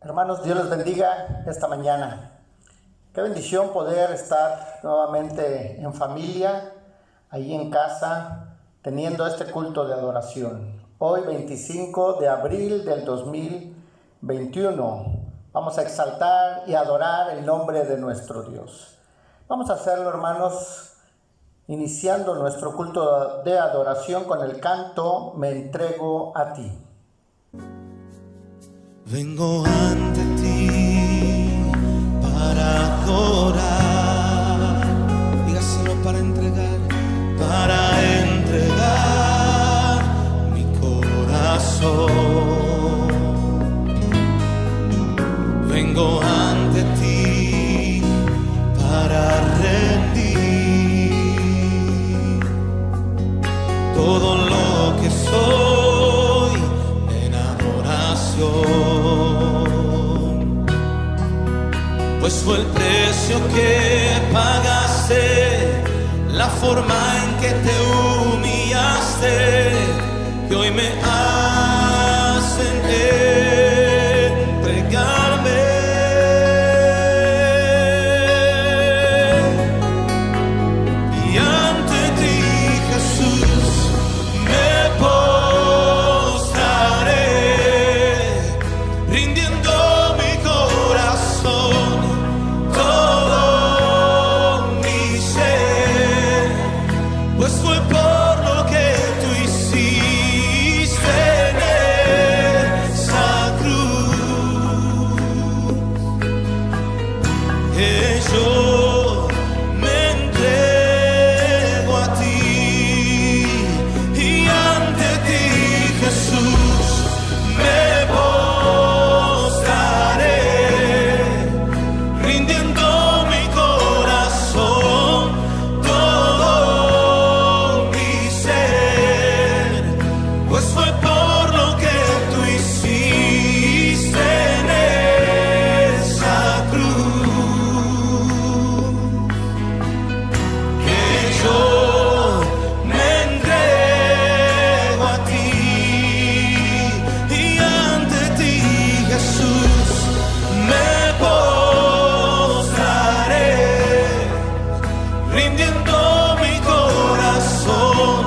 Hermanos, Dios les bendiga esta mañana. Qué bendición poder estar nuevamente en familia, ahí en casa, teniendo este culto de adoración. Hoy, 25 de abril del 2021, vamos a exaltar y adorar el nombre de nuestro Dios. Vamos a hacerlo, hermanos, iniciando nuestro culto de adoración con el canto Me entrego a ti. Vengo ante ti para adorar, dígaselo, para entregar mi corazón. Vengo ante ti para rendir todo lo que soy en adoración. Pues fue el precio que pagaste, la forma en que te humillaste, que hoy me hacen entregarme. Y ante ti, Jesús, me postraré, rindiendo mi corazón, todo mi ser, pues fue por lo que tú hiciste en esa cruz, que yo me entrego a ti. Y ante ti, Jesús, me postraré, rindiendo mi corazón, todo mi ser, pues fue por lo que tú hiciste en esa cruz, que yo me entrego a ti. Y ante ti, Jesús, me postraré, rindiendo mi corazón,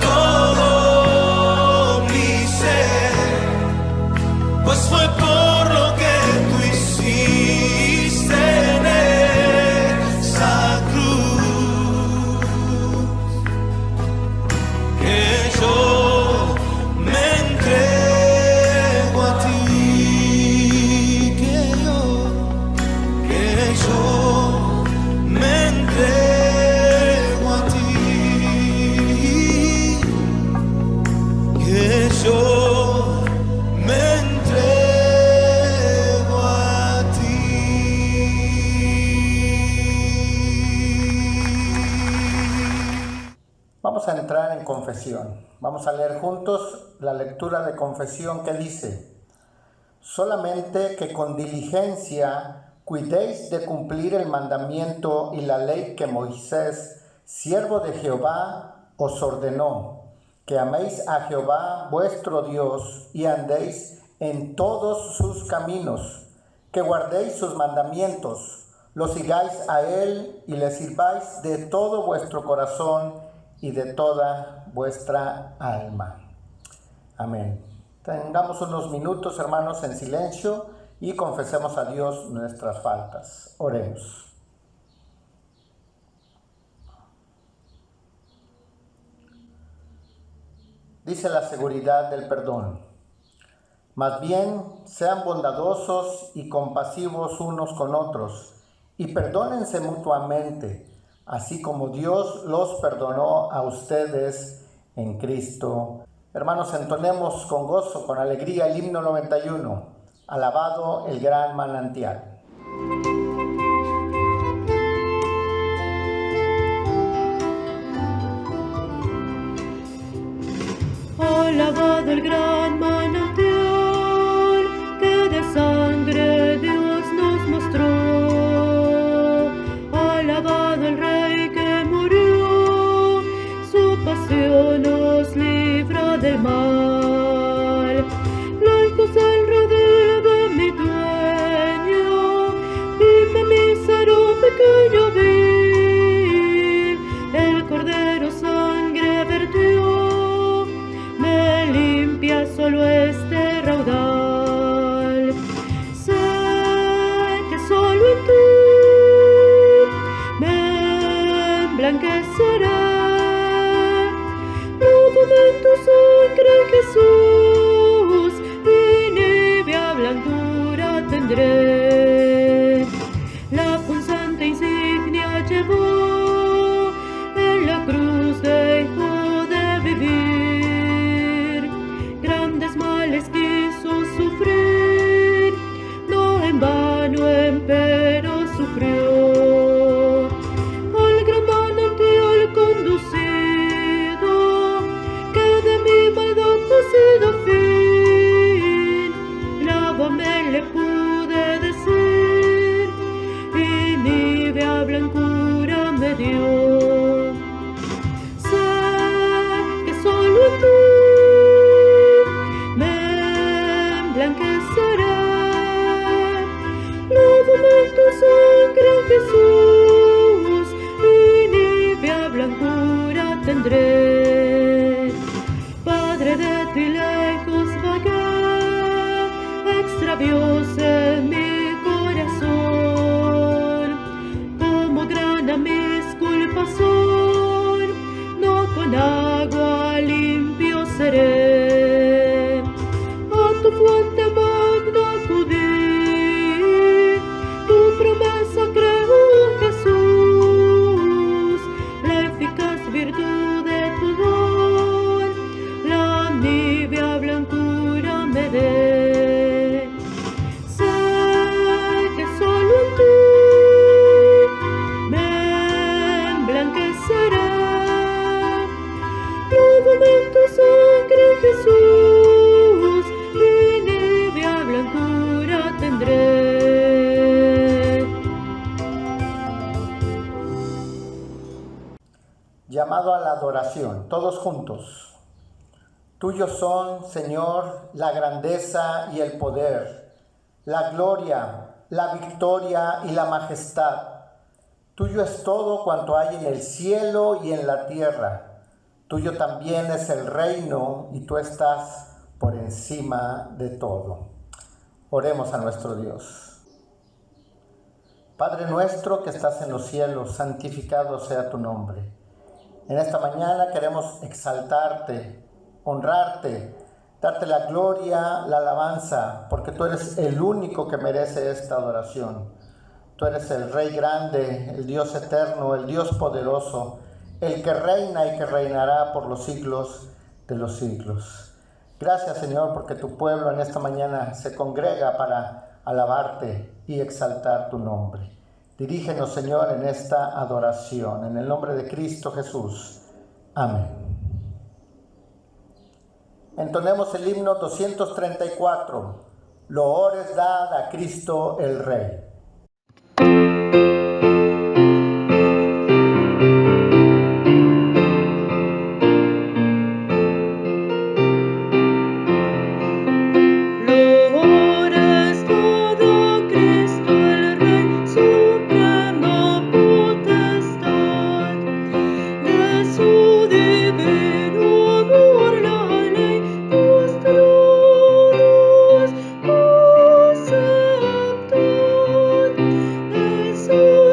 todo mi ser, pues fue por lo que tú hiciste en esa cruz, que yo me entrego a ti, que yo me entrego a ti, que yo me entrego a ti. Vamos a entrar en confesión. Vamos a leer juntos la lectura de confesión que dice: solamente que con diligencia cuidéis de cumplir el mandamiento y la ley que Moisés, siervo de Jehová, os ordenó, que améis a Jehová vuestro Dios y andéis en todos sus caminos, que guardéis sus mandamientos, lo sigáis a él y le sirváis de todo vuestro corazón y de toda vuestra alma. Amén. Tengamos unos minutos, hermanos, en silencio y confesemos a Dios nuestras faltas. Oremos. Dice la seguridad del perdón: más bien sean bondadosos y compasivos unos con otros y perdónense mutuamente, así como Dios los perdonó a ustedes en Cristo. Hermanos, entonemos con gozo, con alegría el himno 91, alabado el gran manantial. Alabado el gran manantial que de sangre Dios nos mostró. Alabado el Rey que murió, su pasión nos libra del mal. Lejos el redil de mi duelo, será. Lávame en tu sangre, Jesús, y nívea blancura tendré. La punzante insignia llevó, en la cruz dejó de vivir. Grandes males quiso sufrir, no en vano empero sufrió. Al gran manantial conducido, que de mi maldad ha sido fin. Lávame, le pude decir, y nívea blancura me dio. Sé que solo tú me emblanquecerá. Lávame en tu sangre, Jesús, y nívea blancura tendré. Padre, de ti lejos vagué, extravióse mi corazón. Como grana mis culpas son, no con agua limpio seré. A tu fuente magna acudí, tu promesa creo, Jesús, la eficaz virtud de tu don, la nívea blancura me dé. Sé que solo tú me emblanquecerá. Lávame en tu sangre, Jesús, y nívea blancura tendré. Llamado a la adoración, todos juntos. Tuyos son, Señor, la grandeza y el poder, la gloria, la victoria y la majestad. Tuyo es todo cuanto hay en el cielo y en la tierra. Tuyo también es el reino y tú estás por encima de todo. Oremos a nuestro Dios. Padre nuestro que estás en los cielos, santificado sea tu nombre. En esta mañana queremos exaltarte, honrarte, darte la gloria, la alabanza, porque tú eres el único que merece esta adoración. Tú eres el Rey grande, el Dios eterno, el Dios poderoso, el que reina y que reinará por los siglos de los siglos. Gracias, Señor, porque tu pueblo en esta mañana se congrega para alabarte y exaltar tu nombre. Dirígenos, Señor, en esta adoración, en el nombre de Cristo Jesús. Amén. Entonemos el himno 234. Loores dad a Cristo el Rey. Jesús.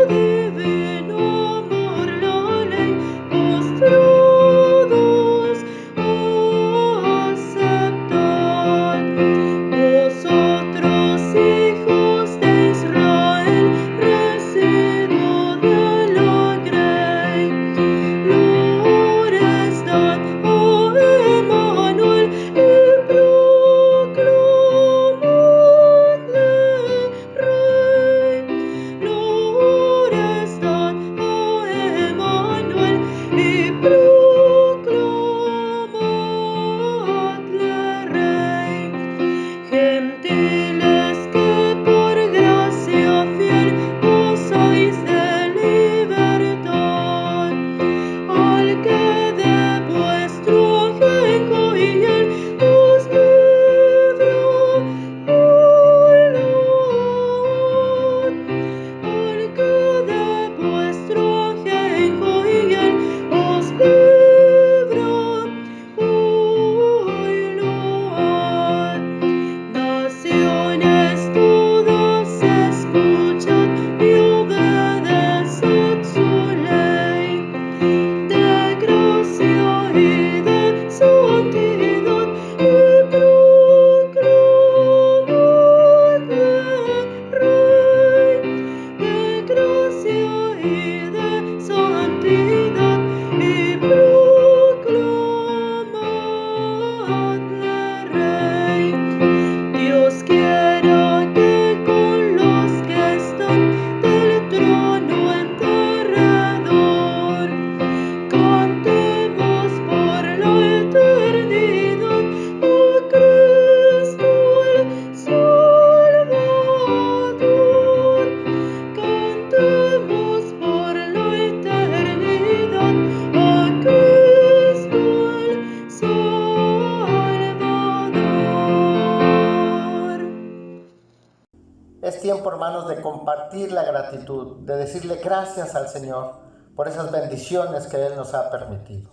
hermanos, de compartir la gratitud, de decirle gracias al Señor por esas bendiciones que Él nos ha permitido.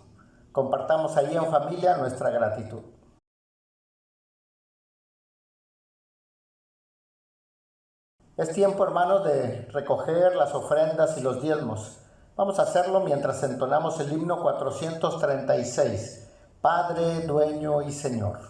Compartamos ahí en familia nuestra gratitud. Es tiempo, hermanos, de recoger las ofrendas y los diezmos. Vamos a hacerlo mientras entonamos el himno 436, Padre, Dueño y Señor.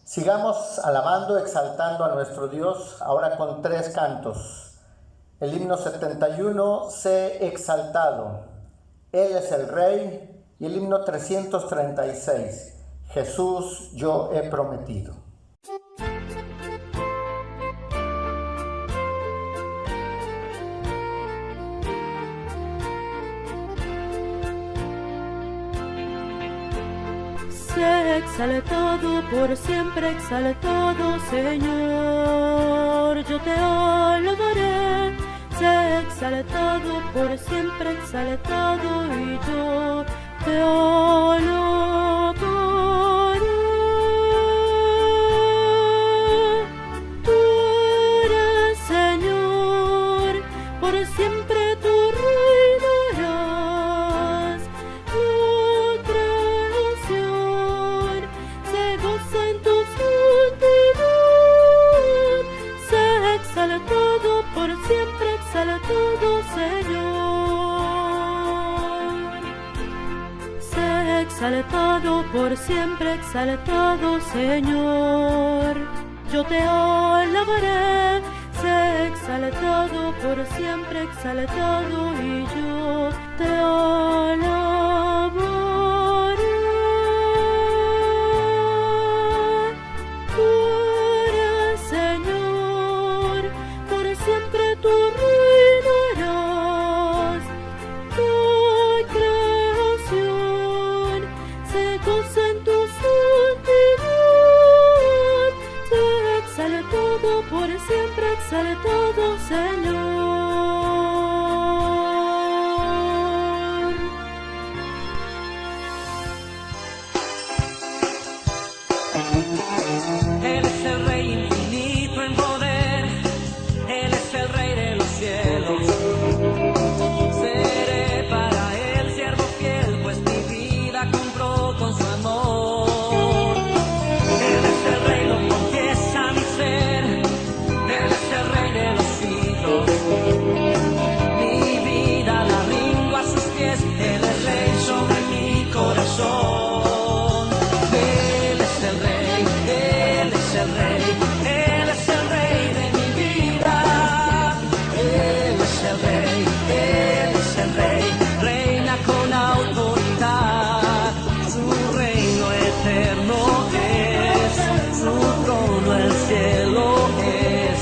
Sigamos alabando, exaltando a nuestro Dios, ahora con 3 cantos. El himno 71, Sé exaltado, Él es el Rey, y el himno 336, Jesús yo he prometido. Sé exaltado, por siempre exaltado, Señor, yo te alabaré. Sé exaltado, por siempre exaltado, y yo te alabaré. Tú eres Señor, por siempre tu reino harás. Exaltado, Señor. Sé exaltado, por siempre exaltado, Señor. Yo te alabaré. Sé exaltado, por siempre exaltado, y yo te alabaré. Tú eres Señor, por siempre tu reino harás. Tu creación se goza en tu santidad. Sé exaltado, por siempre exaltado, Señor. Él es el Rey infinito en poder, Él es el Rey de los cielos. Seré para Él siervo fiel, pues mi vida compró con su amor. Él es el Rey, lo confiesa mi ser, Él es el Rey de los siglos. Mi vida la rindo a sus pies, Él es Rey sobre mi corazón. Él es el Rey, Él es el Rey, Él es el Rey de mi vida. Él es el Rey, Él es el Rey, reina con autoridad. Su reino eterno es, su trono el cielo es.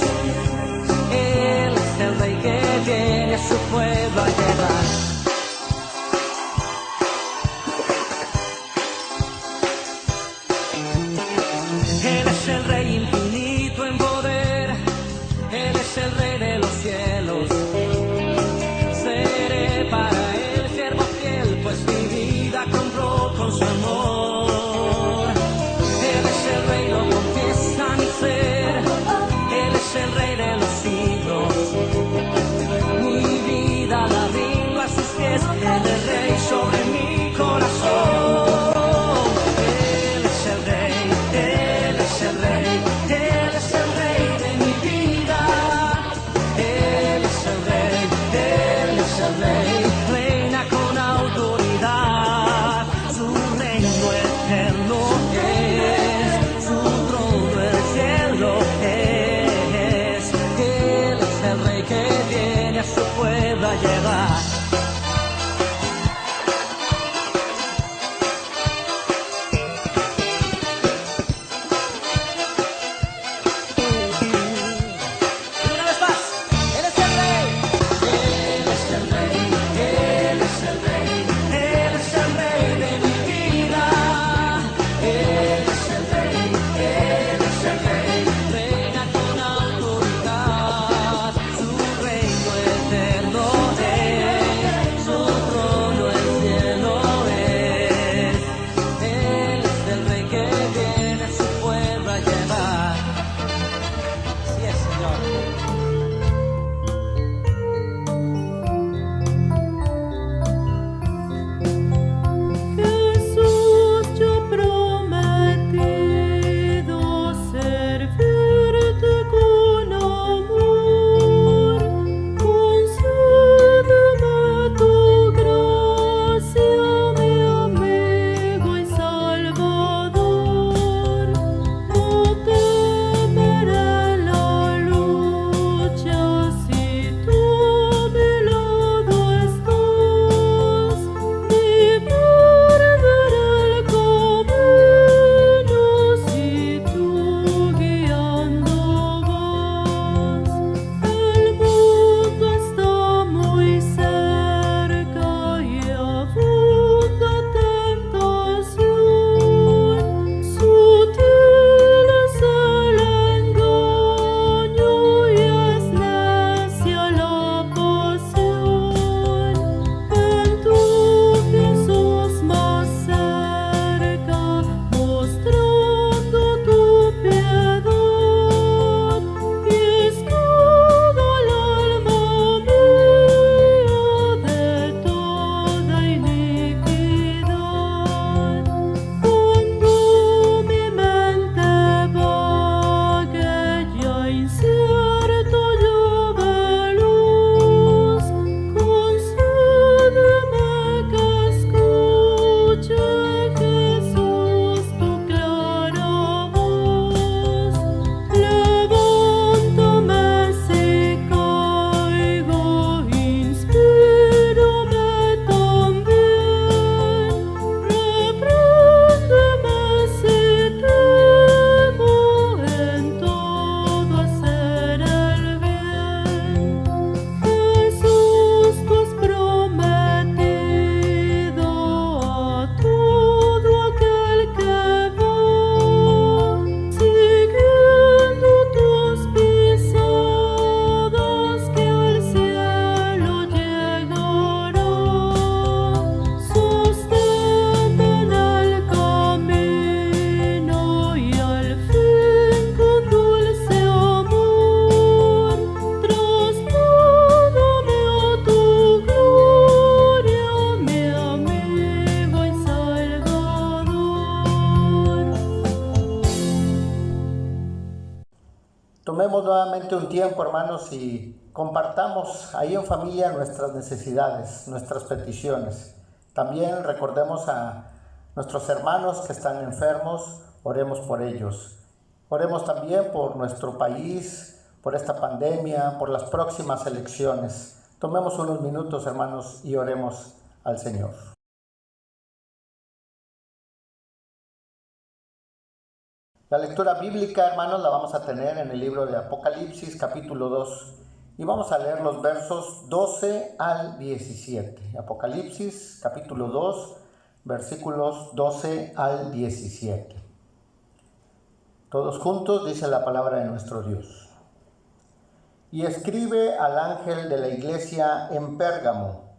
Él es el Rey que viene a su pueblo a llevar. Él es el Rey infinito en poder, Él es el Rey de los cielos. Seré para Él siervo fiel, pues mi vida compró con su amor. Él es el Rey, lo confiesa mi ser, Él es el Rey de los siglos. Mi vida la Tomemos nuevamente un tiempo, hermanos, y compartamos ahí en familia nuestras necesidades, nuestras peticiones. También recordemos a nuestros hermanos que están enfermos, oremos por ellos. Oremos también por nuestro país, por esta pandemia, por las próximas elecciones. Tomemos unos minutos, hermanos, y oremos al Señor. La lectura bíblica, hermanos, la vamos a tener en el libro de Apocalipsis, capítulo 2, y vamos a leer los versos 12 al 17. Apocalipsis, capítulo 2, versículos 12 al 17. Todos juntos dice la palabra de nuestro Dios. Y escribe al ángel de la iglesia en Pérgamo,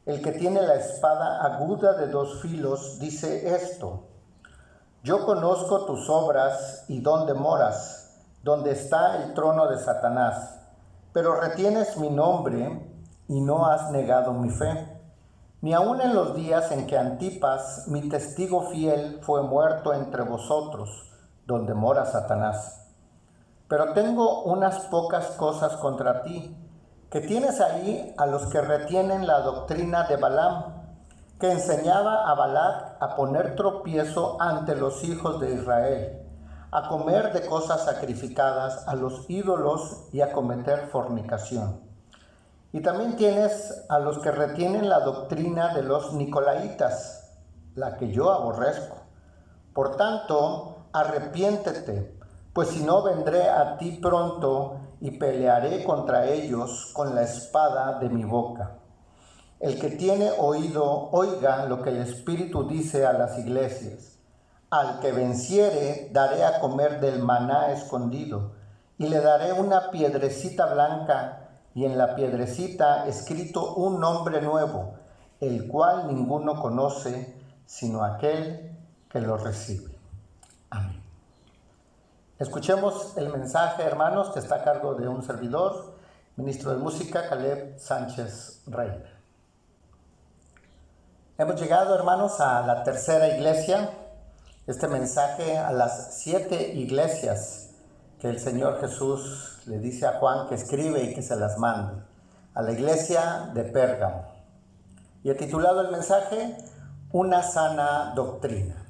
el que tiene la espada aguda de 2 filos, dice esto: Yo conozco tus obras y dónde moras, donde está el trono de Satanás, pero retienes mi nombre y no has negado mi fe, ni aun en los días en que Antipas, mi testigo fiel, fue muerto entre vosotros, donde mora Satanás. Pero tengo unas pocas cosas contra ti, que tienes ahí a los que retienen la doctrina de Balaam, que enseñaba a Balac a poner tropiezo ante los hijos de Israel, a comer de cosas sacrificadas a los ídolos y a cometer fornicación. Y también tienes a los que retienen la doctrina de los nicolaitas, la que yo aborrezco. Por tanto, arrepiéntete, pues si no vendré a ti pronto y pelearé contra ellos con la espada de mi boca. El que tiene oído, oiga lo que el Espíritu dice a las iglesias. Al que venciere, daré a comer del maná escondido, y le daré una piedrecita blanca, y en la piedrecita escrito un nombre nuevo, el cual ninguno conoce, sino aquel que lo recibe. Amén. Escuchemos el mensaje, hermanos, que está a cargo de un servidor, ministro de música, Caleb Sánchez Reina. Hemos llegado, hermanos, a la tercera iglesia, este mensaje a las 7 iglesias que el Señor Jesús le dice a Juan que escribe y que se las mande, a la iglesia de Pérgamo. Y he titulado el mensaje, Una sana doctrina.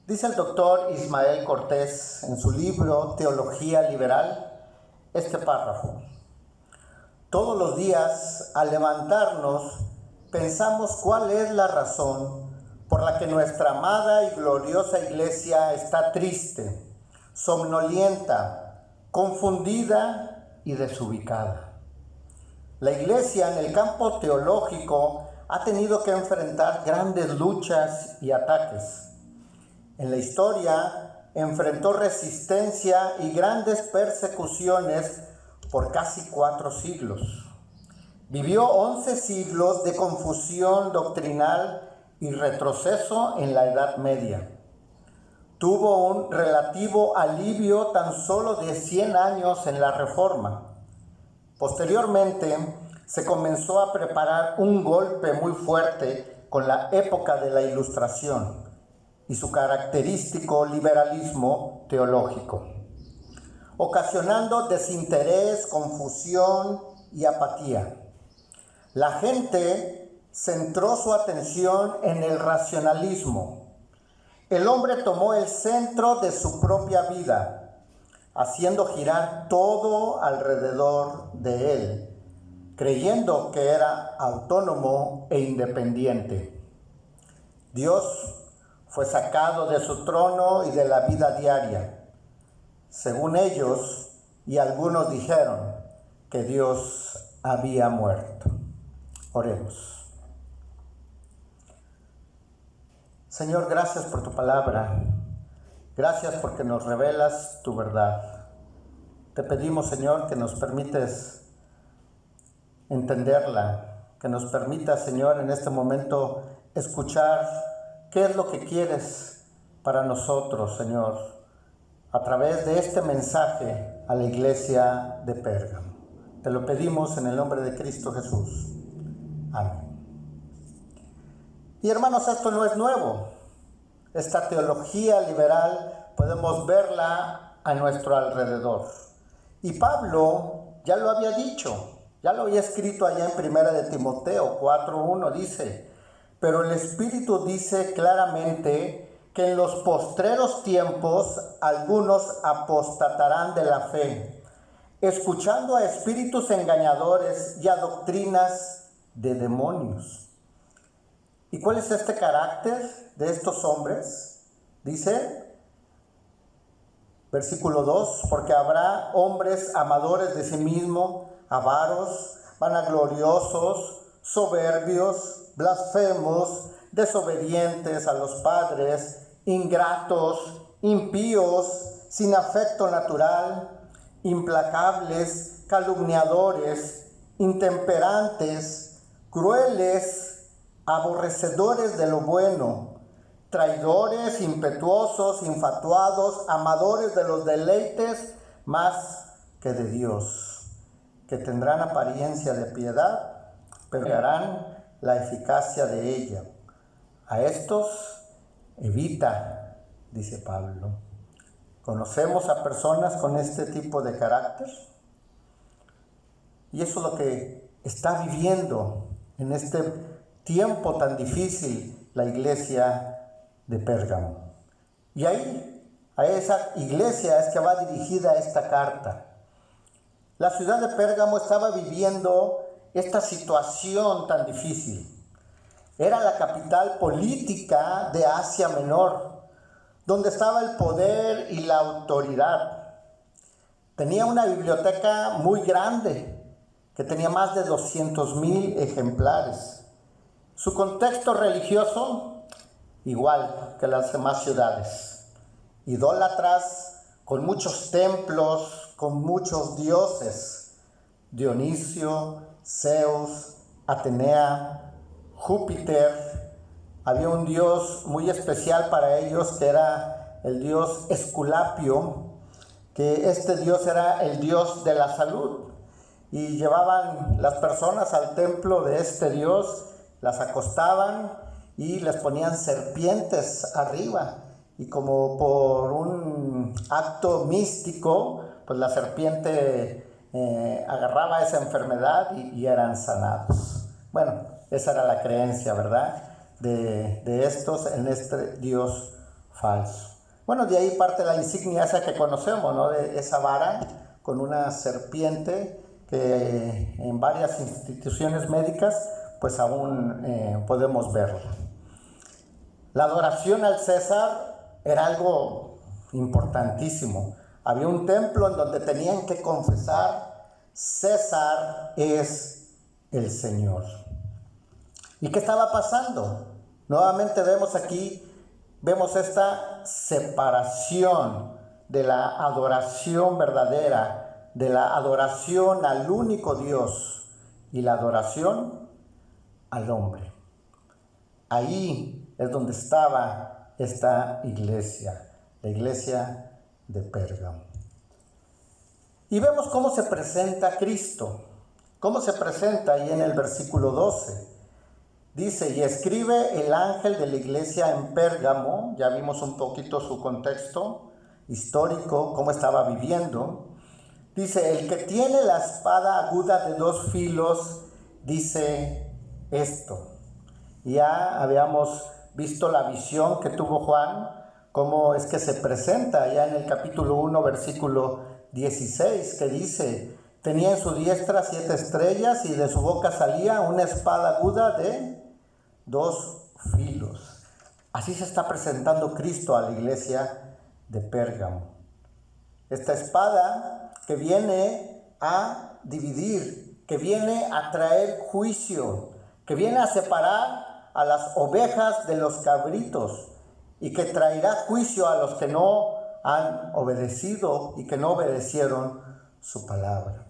Dice el doctor Ismael Cortés en su libro Teología Liberal este párrafo: todos los días al levantarnos pensamos cuál es la razón por la que nuestra amada y gloriosa iglesia está triste, somnolienta, confundida y desubicada. La iglesia en el campo teológico ha tenido que enfrentar grandes luchas y ataques. En la historia enfrentó resistencia y grandes persecuciones por casi 4 siglos. Vivió 11 siglos de confusión doctrinal y retroceso en la Edad Media. Tuvo un relativo alivio tan solo de 100 años en la Reforma. Posteriormente, se comenzó a preparar un golpe muy fuerte con la época de la Ilustración y su característico liberalismo teológico, ocasionando desinterés, confusión y apatía. La gente centró su atención en el racionalismo. El hombre tomó el centro de su propia vida, haciendo girar todo alrededor de él, creyendo que era autónomo e independiente. Dios fue sacado de su trono y de la vida diaria. Según ellos, y algunos dijeron que Dios había muerto. Oremos. Señor, gracias por tu palabra. Gracias porque nos revelas tu verdad. Te pedimos, Señor, que nos permites entenderla, que nos permitas, Señor, en este momento escuchar qué es lo que quieres para nosotros, Señor, a través de este mensaje a la iglesia de Pérgamo. Te lo pedimos en el nombre de Cristo Jesús. Amén. Y hermanos, esto no es nuevo. Esta teología liberal podemos verla a nuestro alrededor. Y Pablo ya lo había dicho, ya lo había escrito allá en 1 de Timoteo 4:1, dice: pero el Espíritu dice claramente que en los postreros tiempos algunos apostatarán de la fe, escuchando a espíritus engañadores y a doctrinas de demonios. ¿Y cuál es este carácter de estos hombres? Dice, versículo 2, porque habrá hombres amadores de sí mismos, avaros, vanagloriosos, soberbios, blasfemos, desobedientes a los padres, ingratos, impíos, sin afecto natural, implacables, calumniadores, intemperantes, crueles, aborrecedores de lo bueno, traidores, impetuosos, infatuados, amadores de los deleites más que de Dios, que tendrán apariencia de piedad, pero negarán la eficacia de ella. A estos evita, dice Pablo. ¿Conocemos a personas con este tipo de carácter? Y eso es lo que está viviendo en este tiempo tan difícil la iglesia de Pérgamo. Y ahí, a esa iglesia es que va dirigida esta carta. La ciudad de Pérgamo estaba viviendo esta situación tan difícil. Era la capital política de Asia Menor, donde estaba el poder y la autoridad. Tenía una biblioteca muy grande, que tenía más de 200,000 ejemplares. Su contexto religioso, igual que las demás ciudades. Idólatras, con muchos templos, con muchos dioses. Dionisio, Zeus, Atenea, Júpiter. Había un dios muy especial para ellos que era el dios Esculapio, que este dios era el dios de la salud. Y llevaban las personas al templo de este dios, las acostaban y les ponían serpientes arriba. Y como por un acto místico, pues la serpiente agarraba esa enfermedad y eran sanados. Bueno, esa era la creencia, ¿verdad? De estos en este Dios falso. Bueno, de ahí parte la insignia esa que conocemos, ¿no? De esa vara con una serpiente que en varias instituciones médicas pues aún podemos verla. La adoración al César era algo importantísimo. Había un templo en donde tenían que confesar: César es el Señor. ¿Y qué estaba pasando? Nuevamente vemos esta separación de la adoración verdadera, de la adoración al único Dios y la adoración al hombre. Ahí es donde estaba esta iglesia, la iglesia de Pérgamo. Y vemos cómo se presenta Cristo, cómo se presenta ahí en el versículo 12. Dice: y escribe el ángel de la iglesia en Pérgamo. Ya vimos un poquito su contexto histórico, cómo estaba viviendo. Dice: el que tiene la espada aguda de 2 filos, dice esto. Ya habíamos visto la visión que tuvo Juan, cómo es que se presenta ya en el capítulo 1, versículo 16, que dice: tenía en su diestra 7 estrellas y de su boca salía una espada aguda de 2 filos. Así se está presentando Cristo a la iglesia de Pérgamo. Esta espada que viene a dividir, que viene a traer juicio, que viene a separar a las ovejas de los cabritos y que traerá juicio a los que no han obedecido y que no obedecieron su palabra.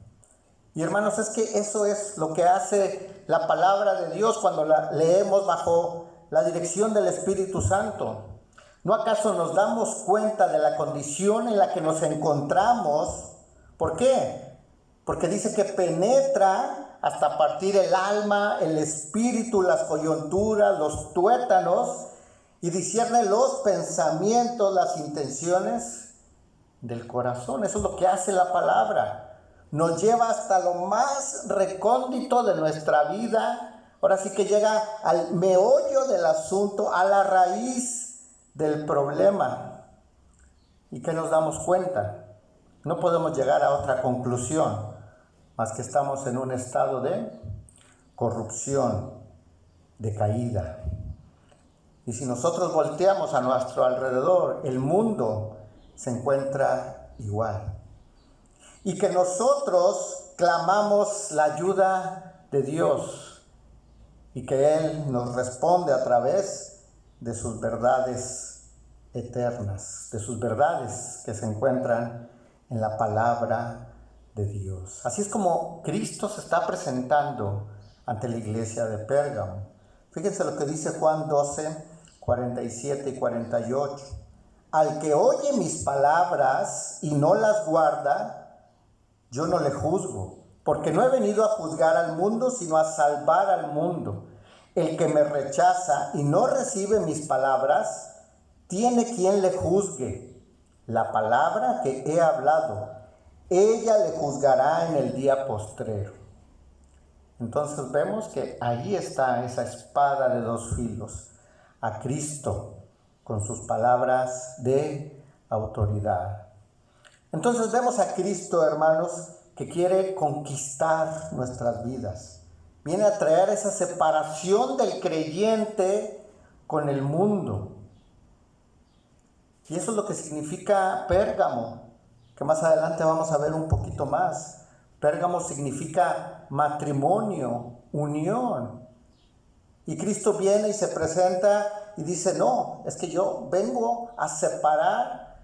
Y hermanos, es que eso es lo que hace la palabra de Dios cuando la leemos bajo la dirección del Espíritu Santo. ¿No acaso nos damos cuenta de la condición en la que nos encontramos? ¿Por qué? Porque dice que penetra hasta partir el alma, el espíritu, las coyunturas, los tuétanos, y discierne los pensamientos, las intenciones del corazón. Eso es lo que hace la palabra. Nos lleva hasta lo más recóndito de nuestra vida. Ahora sí que llega al meollo del asunto, a la raíz del problema. ¿Y qué nos damos cuenta? No podemos llegar a otra conclusión, más que estamos en un estado de corrupción, de caída. Y si nosotros volteamos a nuestro alrededor, el mundo se encuentra igual. Y que nosotros clamamos la ayuda de Dios y que Él nos responde a través de sus verdades eternas, de sus verdades que se encuentran en la palabra de Dios. Así es como Cristo se está presentando ante la iglesia de Pérgamo. Fíjense lo que dice Juan 12, 47 y 48. Al que oye mis palabras y no las guarda, yo no le juzgo, porque no he venido a juzgar al mundo, sino a salvar al mundo. El que me rechaza y no recibe mis palabras, tiene quien le juzgue. La palabra que he hablado, ella le juzgará en el día postrero. Entonces vemos que ahí está esa espada de dos filos, a Cristo con sus palabras de autoridad. Entonces vemos a Cristo, hermanos, que quiere conquistar nuestras vidas. Viene a traer esa separación del creyente con el mundo. Y eso es lo que significa Pérgamo, que más adelante vamos a ver un poquito más. Pérgamo significa matrimonio, unión. Y Cristo viene y se presenta y dice, no, es que yo vengo a separar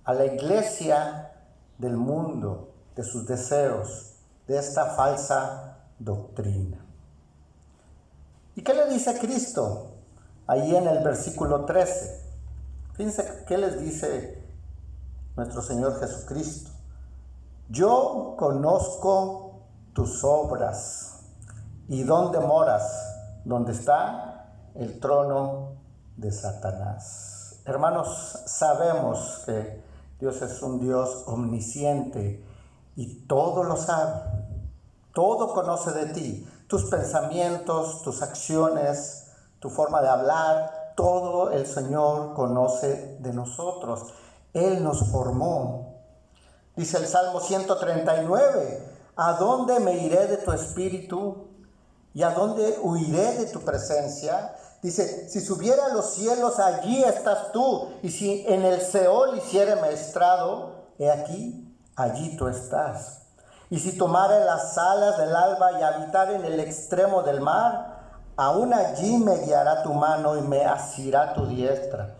a la iglesia del mundo, de sus deseos, de esta falsa doctrina. ¿Y qué le dice Cristo? Ahí en el versículo 13. Fíjense qué les dice nuestro Señor Jesucristo. Yo conozco tus obras y dónde moras, donde está el trono de Satanás. Hermanos, sabemos que Dios es un Dios omnisciente y todo lo sabe, todo conoce de ti, tus pensamientos, tus acciones, tu forma de hablar, todo el Señor conoce de nosotros. Él nos formó. Dice el Salmo 139, ¿a dónde me iré de tu espíritu? ¿Y a dónde huiré de tu presencia? Dice, si subiera a los cielos, allí estás tú. Y si en el Seol hiciere estrado, he aquí, allí tú estás. Y si tomare las alas del alba y habitar en el extremo del mar, aún allí me guiará tu mano y me asirá tu diestra.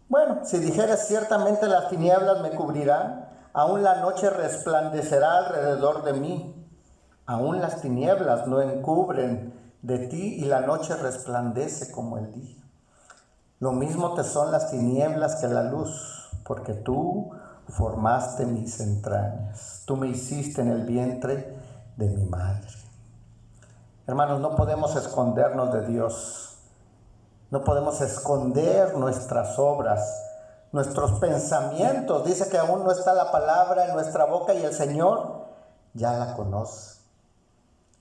Bueno, si dijeres ciertamente las tinieblas me cubrirán, aún la noche resplandecerá alrededor de mí. Aún las tinieblas no encubren de ti y la noche resplandece como el día. Lo mismo te son las tinieblas que la luz, porque tú formaste mis entrañas. Tú me hiciste en el vientre de mi madre. Hermanos, no podemos escondernos de Dios. No podemos esconder nuestras obras, nuestros pensamientos. Dice que aún no está la palabra en nuestra boca y el Señor ya la conoce.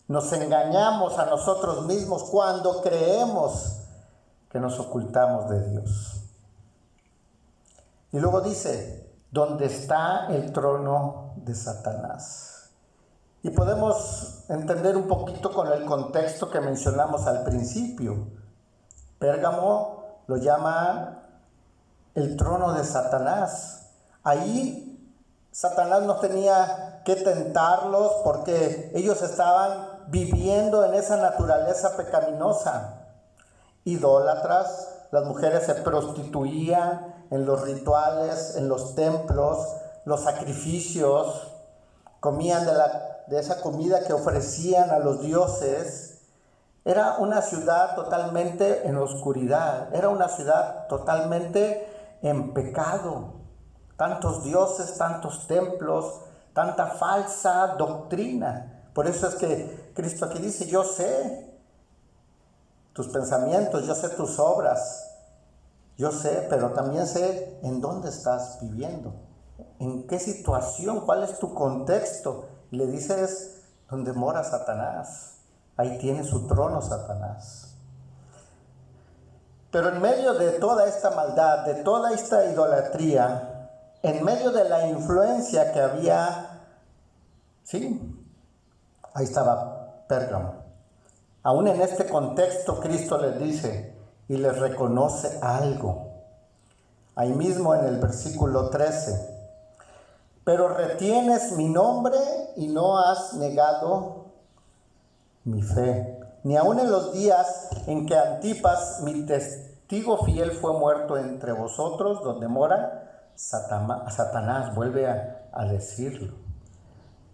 Nos engañamos a nosotros mismos cuando creemos que nos ocultamos de Dios. Y luego dice, ¿dónde está el trono de Satanás? Y podemos entender un poquito con el contexto que mencionamos al principio. Pérgamo lo llama el trono de Satanás. Ahí Satanás no tenía que tentarlos porque ellos estaban viviendo en esa naturaleza pecaminosa. Idólatras, las mujeres se prostituían en los rituales, en los templos, los sacrificios, comían de esa comida que ofrecían a los dioses. Era una ciudad totalmente en oscuridad, era una ciudad totalmente en pecado. Tantos dioses, tantos templos, tanta falsa doctrina. Por eso es que Cristo aquí dice, yo sé tus pensamientos, yo sé tus obras, yo sé, pero también sé en dónde estás viviendo. ¿En qué situación? ¿Cuál es tu contexto? Y le dices, ¿dónde mora Satanás? Ahí tiene su trono Satanás. Pero en medio de toda esta maldad, de toda esta idolatría, en medio de la influencia que había, sí, ahí estaba Pérgamo. Aún en este contexto, Cristo les dice y les reconoce algo. Ahí mismo en el versículo 13. Pero retienes mi nombre y no has negado mi fe. Ni aun en los días en que Antipas, mi testigo fiel, fue muerto entre vosotros, donde mora Satanás, vuelve a decirlo.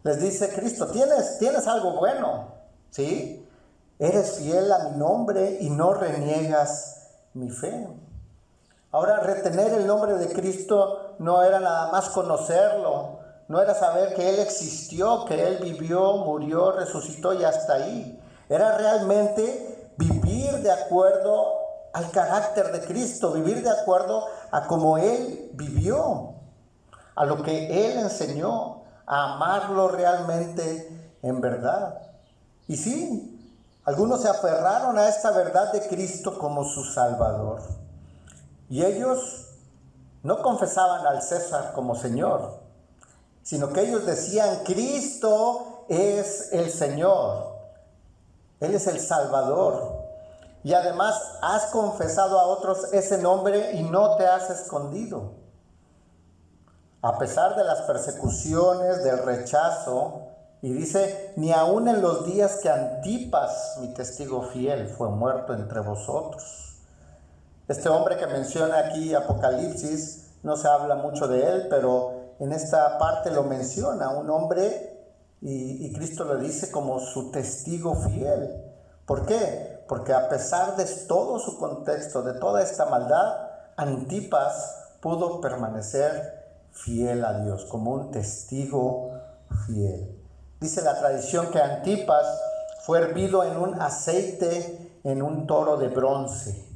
Les dice Cristo, tienes algo bueno, ¿sí? Eres fiel a mi nombre y no reniegas mi fe. Ahora, retener el nombre de Cristo no era nada más conocerlo, no era saber que Él existió, que Él vivió, murió, resucitó y hasta ahí. Era realmente vivir de acuerdo al carácter de Cristo, vivir de acuerdo a cómo Él vivió, a lo que Él enseñó, a amarlo realmente en verdad. Y sí, algunos se aferraron a esta verdad de Cristo como su Salvador. Y ellos no confesaban al César como Señor, sino que ellos decían, Cristo es el Señor, Él es el Salvador. Y además has confesado a otros ese nombre y no te has escondido. A pesar de las persecuciones, del rechazo, y dice, ni aun en los días que Antipas, mi testigo fiel, fue muerto entre vosotros. Este hombre que menciona aquí Apocalipsis, no se habla mucho de él, pero en esta parte lo menciona, un hombre, y Cristo lo dice como su testigo fiel. ¿Por qué? Porque a pesar de todo su contexto, de toda esta maldad, Antipas pudo permanecer fiel a Dios, como un testigo fiel. Dice la tradición que Antipas fue hervido en un aceite en un toro de bronce.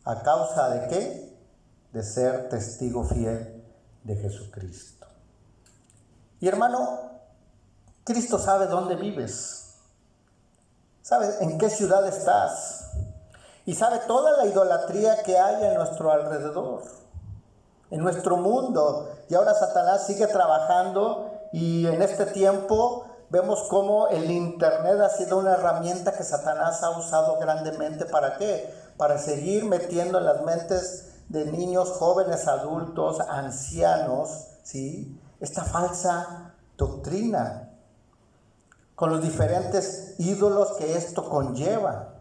¿A causa de qué? De ser testigo fiel de Jesucristo. Y hermano, Cristo sabe dónde vives. Sabe en qué ciudad estás. Y sabe toda la idolatría que hay a nuestro alrededor, en nuestro mundo. Y ahora Satanás sigue trabajando y en este tiempo vemos cómo el internet ha sido una herramienta que Satanás ha usado grandemente. ¿Para qué? Para seguir metiendo en las mentes de niños, jóvenes, adultos, ancianos, ¿sí?, esta falsa doctrina, con los diferentes ídolos que esto conlleva.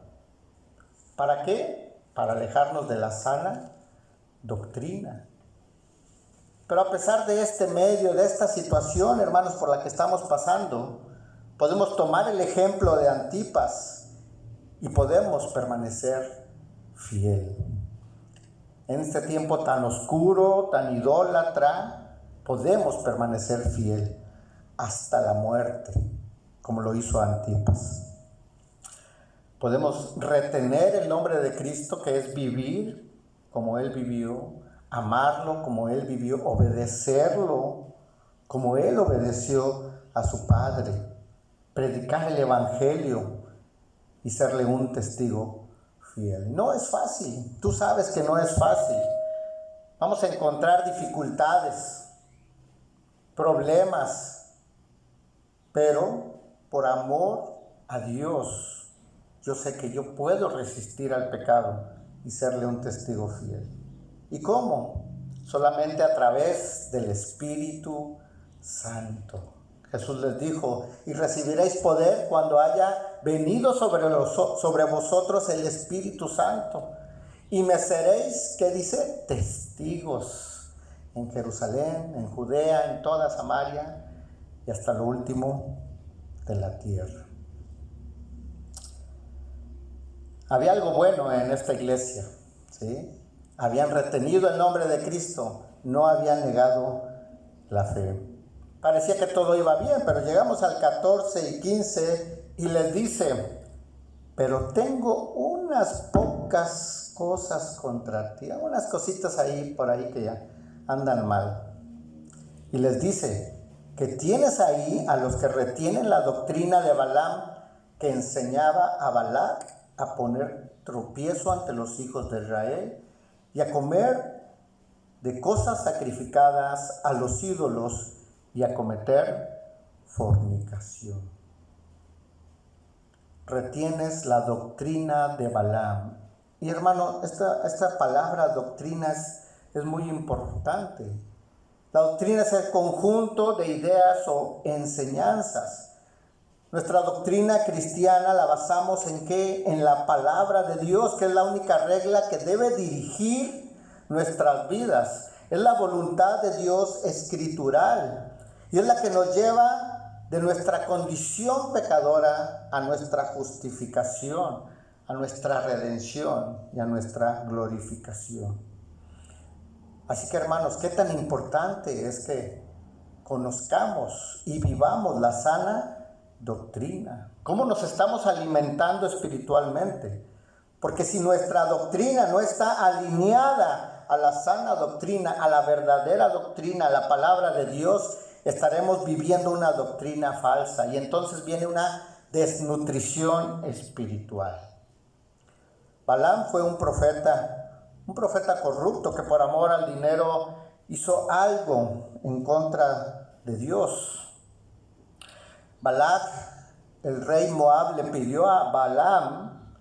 ¿Para qué? Para alejarnos de la sana doctrina. Pero a pesar de este medio, de esta situación, hermanos, por la que estamos pasando, podemos tomar el ejemplo de Antipas y podemos permanecer fiel. En este tiempo tan oscuro, tan idólatra, podemos permanecer fiel hasta la muerte, como lo hizo Antipas. Podemos retener el nombre de Cristo, que es vivir como Él vivió, amarlo como Él vivió, obedecerlo como Él obedeció a su Padre, predicar el Evangelio y serle un testigo fiel. No es fácil, tú sabes que no es fácil. Vamos a encontrar dificultades, problemas, pero por amor a Dios, yo sé que yo puedo resistir al pecado y serle un testigo fiel. ¿Y cómo? Solamente a través del Espíritu Santo. Jesús les dijo, y recibiréis poder cuando haya venido sobre vosotros el Espíritu Santo. Y me seréis, ¿qué dice? Testigos en Jerusalén, en Judea, en toda Samaria y hasta lo último de la tierra. Había algo bueno en esta iglesia, ¿sí? Habían retenido el nombre de Cristo, no habían negado la fe. Parecía que todo iba bien, pero llegamos al 14 y 15 y les dice, pero tengo unas pocas cosas contra ti, unas cositas ahí por ahí que ya andan mal. y les dice que tienes ahí a los que retienen la doctrina de Balaam, que enseñaba a Balac a poner tropiezo ante los hijos de Israel y a comer de cosas sacrificadas a los ídolos y a cometer fornicación. Retienes la doctrina de Balaam. Y hermano, esta palabra doctrina es muy importante. La doctrina es el conjunto de ideas o enseñanzas. Nuestra doctrina cristiana la basamos ¿en qué? En la palabra de Dios, que es la única regla que debe dirigir nuestras vidas. Es la voluntad de Dios escritural y es la que nos lleva de nuestra condición pecadora a nuestra justificación, a nuestra redención y a nuestra glorificación. Así que hermanos, qué tan importante es que conozcamos y vivamos la sana doctrina. ¿Cómo nos estamos alimentando espiritualmente? Porque si nuestra doctrina no está alineada a la sana doctrina, a la verdadera doctrina, a la palabra de Dios, estaremos viviendo una doctrina falsa y entonces viene una desnutrición espiritual. Balaam fue un profeta corrupto que por amor al dinero hizo algo en contra de Dios. Balac, el rey Moab, le pidió a Balaam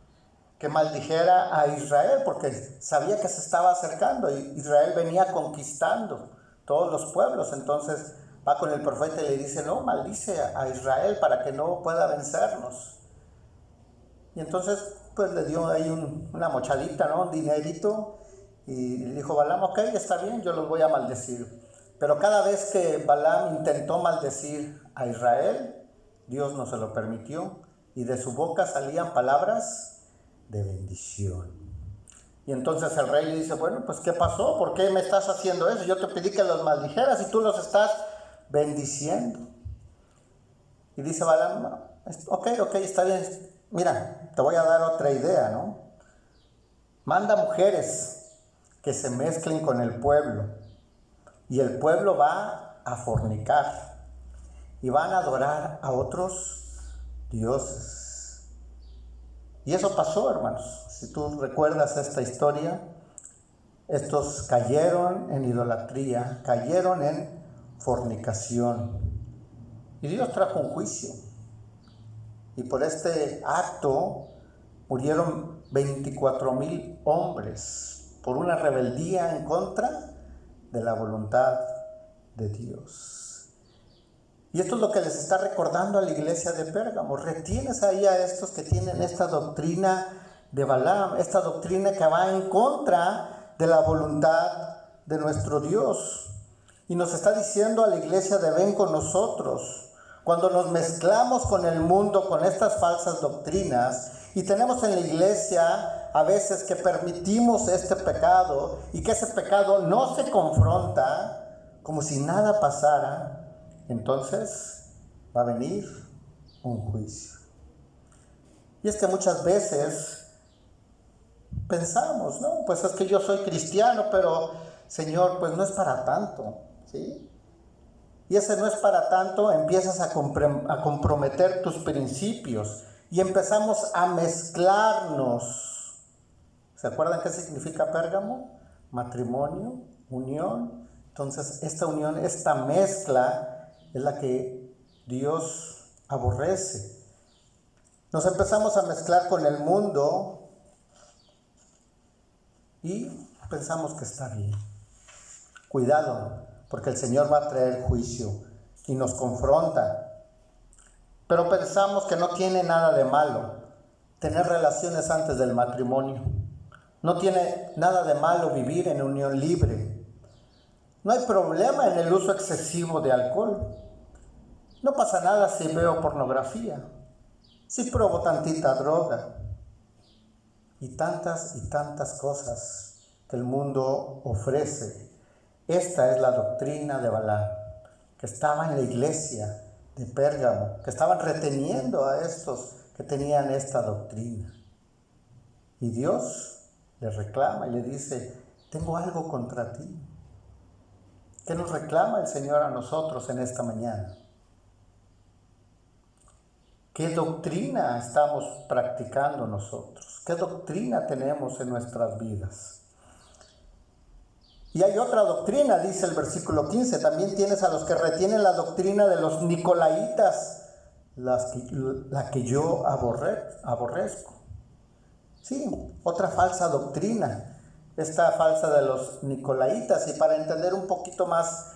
que maldijera a Israel porque sabía que se estaba acercando y Israel venía conquistando todos los pueblos. Entonces va con el profeta y le dice, no, maldice a Israel para que no pueda vencernos. Y entonces pues le dio ahí una mochadita, ¿no? Un dinerito, y le dijo Balaam, ok, está bien, yo los voy a maldecir. Pero cada vez que Balaam intentó maldecir a Israel, Dios no se lo permitió, y de su boca salían palabras de bendición. Y entonces el rey le dice, bueno, pues ¿qué pasó? ¿Por qué me estás haciendo eso? Yo te pedí que los maldijeras y tú los estás bendiciendo. Y dice Balaam, ok, está bien. Mira, te voy a dar otra idea, ¿no? Manda mujeres que se mezclen con el pueblo y el pueblo va a fornicar y van a adorar a otros dioses. Y eso pasó, hermanos. Si tú recuerdas esta historia, estos cayeron en idolatría, cayeron en fornicación y Dios trajo un juicio. Y por este acto murieron 24,000 hombres por una rebeldía en contra de la voluntad de Dios. Y esto es lo que les está recordando a la iglesia de Pérgamo. Retienes ahí a estos que tienen esta doctrina de Balaam, esta doctrina que va en contra de la voluntad de nuestro Dios. Y nos está diciendo a la iglesia de ven con nosotros. Cuando nos mezclamos con el mundo, con estas falsas doctrinas, y tenemos en la iglesia a veces que permitimos este pecado y que ese pecado no se confronta como si nada pasara, entonces va a venir un juicio. Y es que muchas veces pensamos, no, pues es que yo soy cristiano, pero Señor, pues no es para tanto, ¿sí? Y ese no es para tanto, empiezas a comprometer tus principios y empezamos a mezclarnos. ¿Se acuerdan qué significa Pérgamo? Matrimonio, unión. Entonces esta unión, esta mezcla es la que Dios aborrece. Nos empezamos a mezclar con el mundo y pensamos que está bien. Cuidado, porque el Señor va a traer juicio y nos confronta. Pero pensamos que no tiene nada de malo tener relaciones antes del matrimonio. No tiene nada de malo vivir en unión libre. No hay problema en el uso excesivo de alcohol. No pasa nada si veo pornografía, si pruebo tantita droga. Y tantas cosas que el mundo ofrece. Esta es la doctrina de Balaam, que estaba en la iglesia de Pérgamo, que estaban reteniendo a estos que tenían esta doctrina. Y Dios le reclama y le dice, tengo algo contra ti. ¿Qué nos reclama el Señor a nosotros en esta mañana? ¿Qué doctrina estamos practicando nosotros? ¿Qué doctrina tenemos en nuestras vidas? Y hay otra doctrina, dice el versículo 15. También tienes a los que retienen la doctrina de los nicolaitas, la que yo aborrezco. Sí, otra falsa doctrina. Esta falsa de los nicolaitas. Y para entender un poquito más,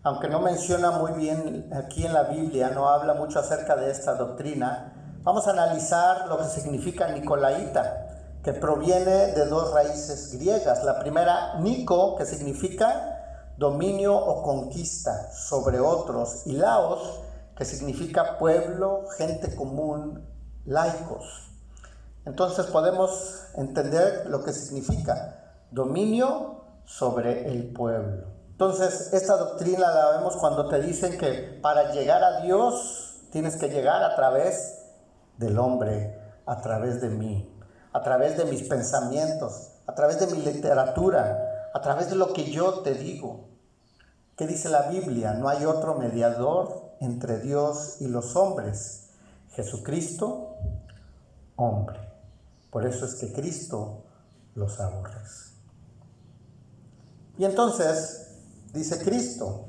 aunque no menciona muy bien aquí en la Biblia, no habla mucho acerca de esta doctrina, vamos a analizar lo que significa nicolaita, que proviene de dos raíces griegas. La primera, Nico, que significa dominio o conquista sobre otros, y laos, que significa pueblo, gente común, laicos. Entonces podemos entender lo que significa dominio sobre el pueblo. Entonces, esta doctrina la vemos cuando te dicen que para llegar a Dios tienes que llegar a través del hombre, a través de mí, a través de mis pensamientos, a través de mi literatura, a través de lo que yo te digo. ¿Qué dice la Biblia? No hay otro mediador entre Dios y los hombres. Jesucristo, hombre. Por eso es que Cristo los aborrece. Y entonces dice Cristo,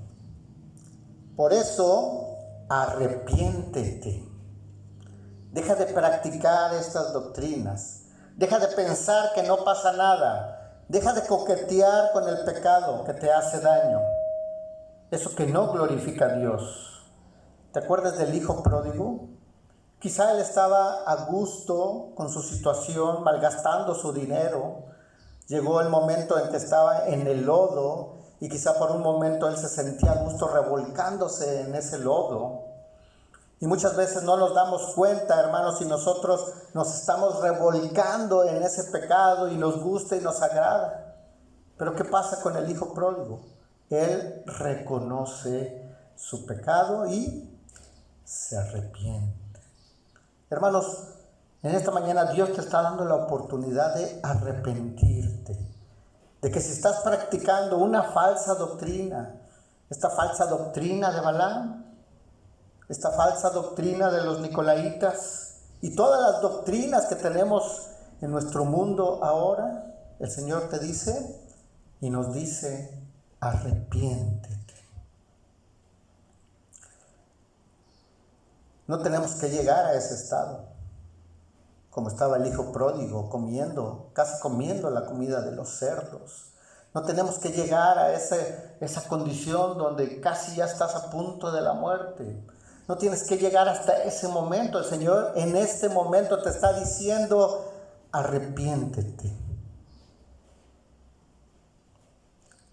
por eso arrepiéntete. Deja de practicar estas doctrinas. Deja de pensar que no pasa nada. Deja de coquetear con el pecado que te hace daño. Eso que no glorifica a Dios. ¿Te acuerdas del hijo pródigo? Quizá él estaba a gusto con su situación, malgastando su dinero. Llegó el momento en que estaba en el lodo y quizá por un momento él se sentía a gusto revolcándose en ese lodo. Y muchas veces no nos damos cuenta, hermanos, si nosotros nos estamos revolcando en ese pecado y nos gusta y nos agrada. Pero ¿qué pasa con el hijo pródigo? Él reconoce su pecado y se arrepiente. Hermanos, en esta mañana Dios te está dando la oportunidad de arrepentirte. De que si estás practicando una falsa doctrina, esta falsa doctrina de Balaam, esta falsa doctrina de los nicolaitas y todas las doctrinas que tenemos en nuestro mundo ahora, el Señor te dice y nos dice, arrepiéntete. No tenemos que llegar a ese estado, como estaba el hijo pródigo casi comiendo la comida de los cerdos. No tenemos que llegar a esa condición donde casi ya estás a punto de la muerte. No tienes que llegar hasta ese momento. El Señor en este momento te está diciendo, arrepiéntete.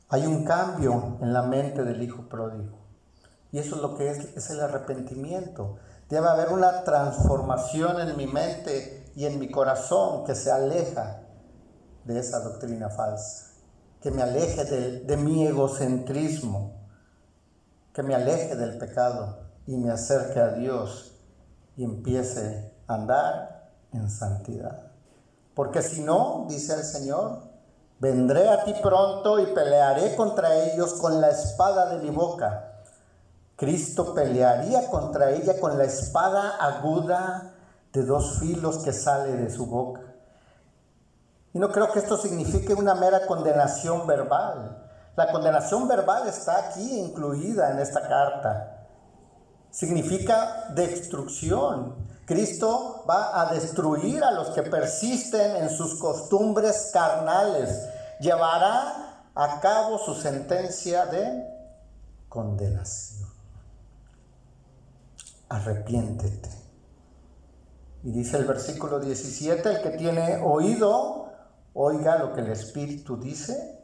Hay un cambio en la mente del hijo pródigo. Y eso es lo que es el arrepentimiento. Debe haber una transformación en mi mente y en mi corazón que se aleja de esa doctrina falsa. Que me aleje de mi egocentrismo. Que me aleje del pecado y me acerque a Dios y empiece a andar en santidad. Porque si no, dice el Señor, vendré a ti pronto y pelearé contra ellos con la espada de mi boca. Cristo pelearía contra ella con la espada aguda de dos filos que sale de su boca. Y no creo que esto signifique una mera condenación verbal. La condenación verbal está aquí incluida en esta carta. Significa destrucción. Cristo va a destruir a los que persisten en sus costumbres carnales. Llevará a cabo su sentencia de condenación. Arrepiéntete. Y dice el versículo 17, el que tiene oído, oiga lo que el Espíritu dice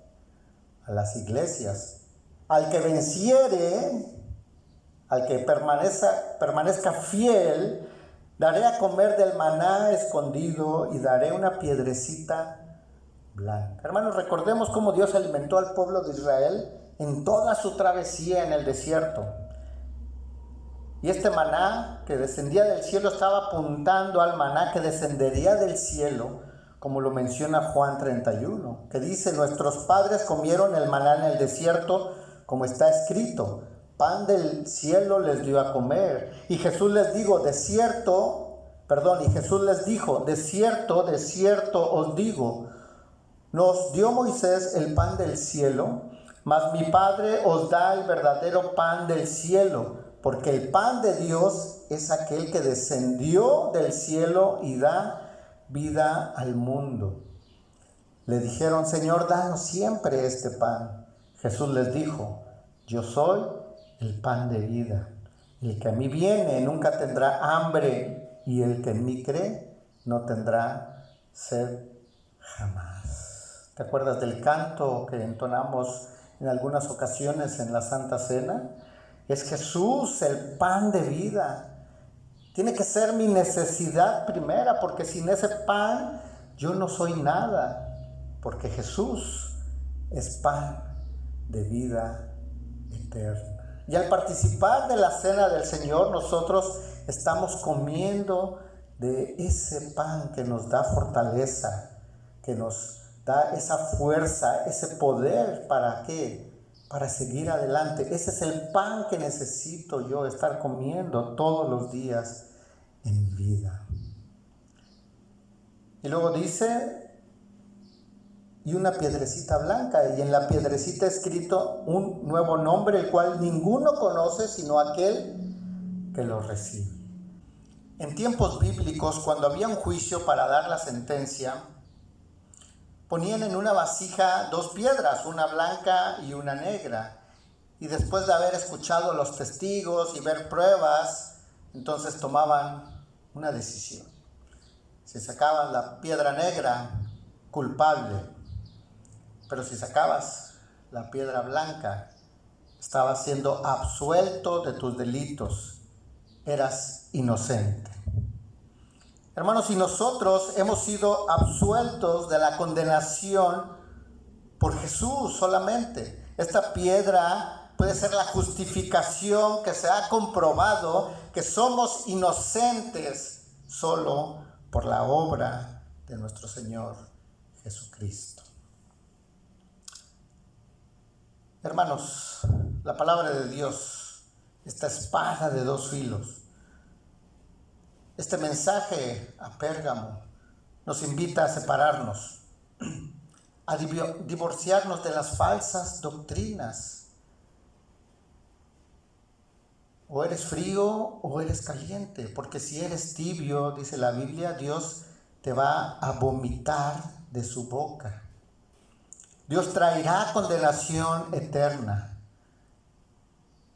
a las iglesias. Al que venciere, al que permanezca fiel, daré a comer del maná escondido y daré una piedrecita blanca. Hermanos, recordemos cómo Dios alimentó al pueblo de Israel en toda su travesía en el desierto. Y este maná que descendía del cielo estaba apuntando al maná que descendería del cielo, como lo menciona Juan 31, que dice, nuestros padres comieron el maná en el desierto como está escrito, pan del cielo les dio a comer. Y Jesús les dijo, de cierto os digo, nos dio Moisés el pan del cielo, mas mi Padre os da el verdadero pan del cielo, porque el pan de Dios es aquel que descendió del cielo y da vida al mundo. Le dijeron, Señor, danos siempre este pan. Jesús les dijo, yo soy el pan de vida. El que a mí viene nunca tendrá hambre, y el que en mí cree no tendrá sed jamás. ¿Te acuerdas del canto que entonamos en algunas ocasiones en la Santa Cena? Es Jesús el pan de vida. Tiene que ser mi necesidad primera, porque sin ese pan yo no soy nada. Porque Jesús es pan de vida eterna. Y al participar de la cena del Señor, nosotros estamos comiendo de ese pan que nos da fortaleza, que nos da esa fuerza, ese poder. ¿Para qué? Para seguir adelante. Ese es el pan que necesito yo estar comiendo todos los días en mi vida. Y luego dice, y una piedrecita blanca, y en la piedrecita escrito un nuevo nombre, el cual ninguno conoce sino aquel que lo recibe. En tiempos bíblicos, cuando había un juicio para dar la sentencia, ponían en una vasija 2 piedras, una blanca y una negra. Y después de haber escuchado los testigos y ver pruebas, entonces tomaban una decisión. Si sacaban la piedra negra, culpable. Pero si sacabas la piedra blanca, estabas siendo absuelto de tus delitos. Eras inocente. Hermanos, si nosotros hemos sido absueltos de la condenación por Jesús solamente, esta piedra puede ser la justificación que se ha comprobado que somos inocentes solo por la obra de nuestro Señor Jesucristo. Hermanos, la palabra de Dios, esta espada de 2 filos, este mensaje a Pérgamo nos invita a separarnos, a divorciarnos de las falsas doctrinas. O eres frío o eres caliente, porque si eres tibio, dice la Biblia, Dios te va a vomitar de su boca. Dios traerá condenación eterna.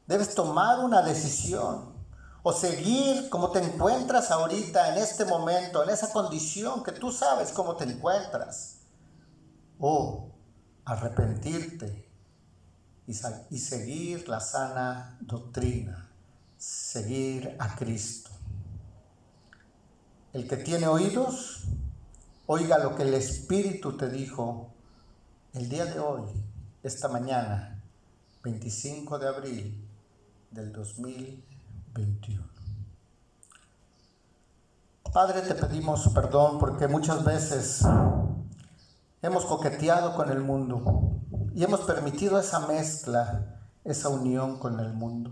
Debes tomar una decisión, o seguir como te encuentras ahorita, en este momento, en esa condición que tú sabes cómo te encuentras, o arrepentirte y seguir la sana doctrina, seguir a Cristo. El que tiene oídos, oiga lo que el Espíritu te dijo el día de hoy, esta mañana, 25 de abril del 2021. Padre, te pedimos perdón porque muchas veces hemos coqueteado con el mundo y hemos permitido esa mezcla, esa unión con el mundo.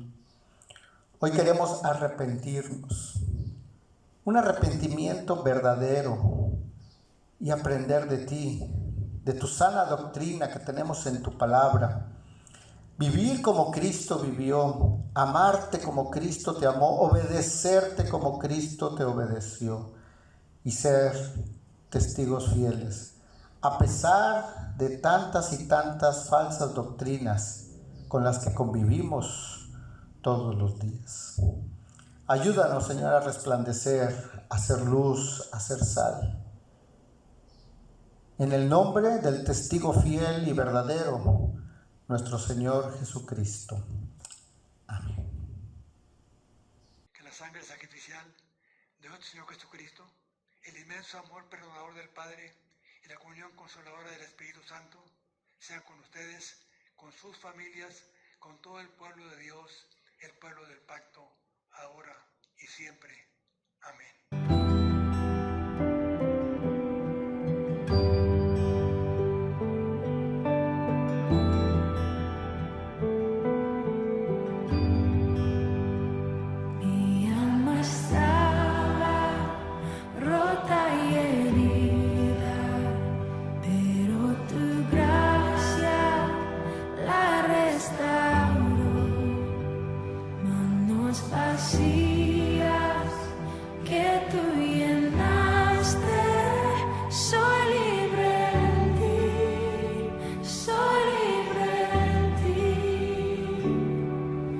Hoy queremos arrepentirnos, un arrepentimiento verdadero, y aprender de ti, de tu sana doctrina que tenemos en tu palabra. Vivir como Cristo vivió, amarte como Cristo te amó, obedecerte como Cristo te obedeció y ser testigos fieles, a pesar de tantas y tantas falsas doctrinas con las que convivimos todos los días. Ayúdanos, Señor, a resplandecer, a ser luz, a ser sal. En el nombre del testigo fiel y verdadero, nuestro Señor Jesucristo. Amén. Que la sangre sacrificial de nuestro Señor Jesucristo, el inmenso amor perdonador del Padre y la comunión consoladora del Espíritu Santo sean con ustedes, con sus familias, con todo el pueblo de Dios, el pueblo del pacto, ahora y siempre. Amén. vacías que tú llenaste. Soy libre en ti, soy libre en ti.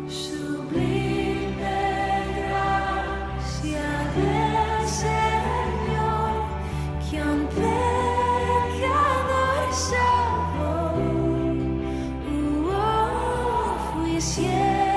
Sublime gracia del Señor, que a un pecador salvó. Fui ciego.